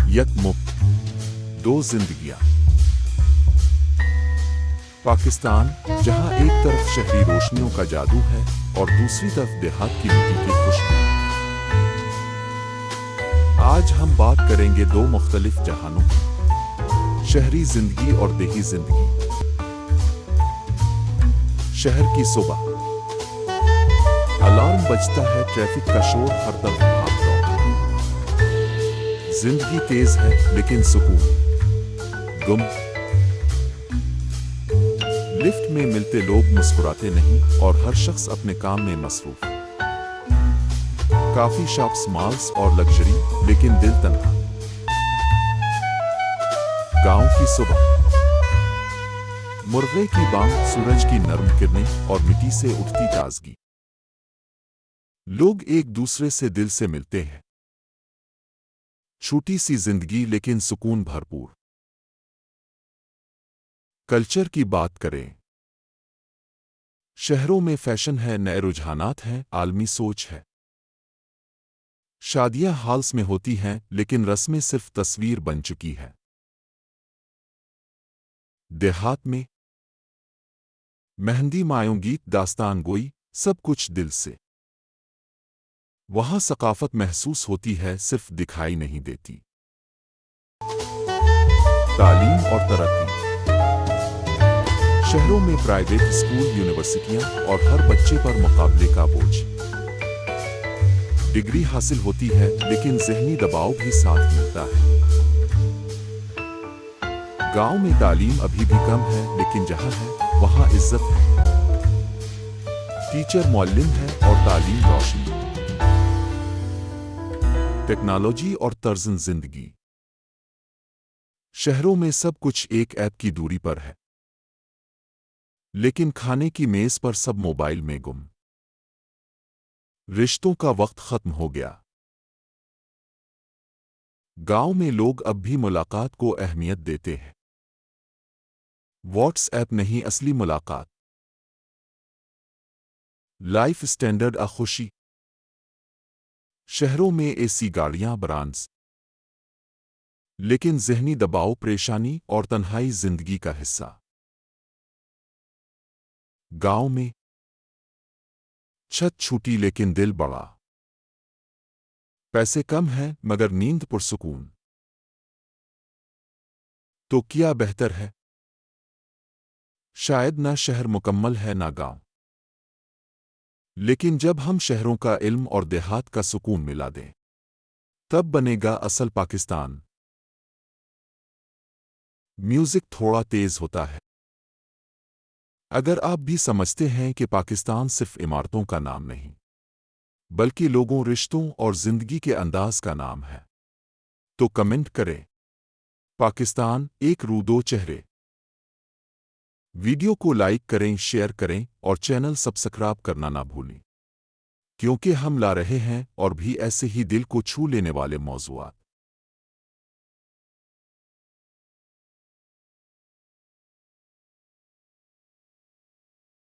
یک मुफ्त दो जिंदगियां। पाकिस्तान, जहां एक तरफ शहरी रोशनियों का जादू है और दूसरी तरफ देहात की मिट्टी की खुशबू। आज हम बात करेंगे दो मुख्तलिफ जहानों की, शहरी जिंदगी और देही जिंदगी। शहर की सुबह, अलार्म बजता है, ट्रैफिक का शोर, हर तरफ भाग-दौड़। जिंदगी तेज है लेकिन सुकून गुम। लिफ्ट में मिलते लोग मुस्कुराते नहीं और हर शख्स अपने काम में मसरूफ। काफी शॉप्स, मॉल्स और लग्जरी, लेकिन दिल तन्हा। गांव की सुबह, मुर्गे की बांग, सूरज की नरम किरणें और मिट्टी से उठती ताजगी। लोग एक दूसरे से दिल से मिलते हैं। छोटी सी जिंदगी लेकिन सुकून भरपूर। कल्चर की बात करें। शहरों में फैशन है, नए रुझानात हैं, आलमी सोच है। शादियां हॉल्स में होती हैं लेकिन रस्में सिर्फ तस्वीर बन चुकी है। देहात में मेहंदी, मायों, गीत, दास्तान गोई, सब कुछ दिल से। वहां सकाफत महसूस होती है, सिर्फ दिखाई नहीं देती। तालीम और तरक्की। शहरों में प्राइवेट स्कूल, यूनिवर्सिटियां और हर बच्चे पर मुकाबले का बोझ। डिग्री हासिल होती है लेकिन ज़हनी दबाव भी साथ मिलता है। गांव में तालीम अभी भी कम है लेकिन जहां है वहां इज्जत है। टीचर मुअल्लिम है और तालीम रोशनी। टेक्नोलॉजी और तर्ज़ जिंदगी। शहरों में सब कुछ एक ऐप की दूरी पर है, लेकिन खाने की मेज पर सब मोबाइल में गुम। रिश्तों का वक्त खत्म हो गया। गांव में लोग अब भी मुलाकात को अहमियत देते हैं। व्हाट्सएप नहीं, असली मुलाकात। लाइफ स्टैंडर्ड आ खुशी। शहरों में एसी, गाड़ियां, ब्रांड्स, लेकिन ज़हनी दबाव, परेशानी और तन्हाई जिंदगी का हिस्सा। गांव में छत छोटी लेकिन दिल बड़ा। पैसे कम हैं मगर नींद पुरसुकून। तो क्या बेहतर है? शायद ना शहर मुकम्मल है ना गांव, लेकिन जब हम शहरों का इल्म और देहात का सुकून मिला दें, तब बनेगा असल पाकिस्तान। म्यूजिक थोड़ा तेज होता है। अगर आप भी समझते हैं कि पाकिस्तान सिर्फ इमारतों का नाम नहीं, बल्कि लोगों, रिश्तों और जिंदगी के अंदाज का नाम है, तो कमेंट करें। पाकिस्तान एक रूह, दो चेहरे। वीडियो को लाइक करें, शेयर करें और चैनल सब्सक्राइब करना ना भूलें, क्योंकि हम ला रहे हैं और भी ऐसे ही दिल को छू लेने वाले मौज़ूआत।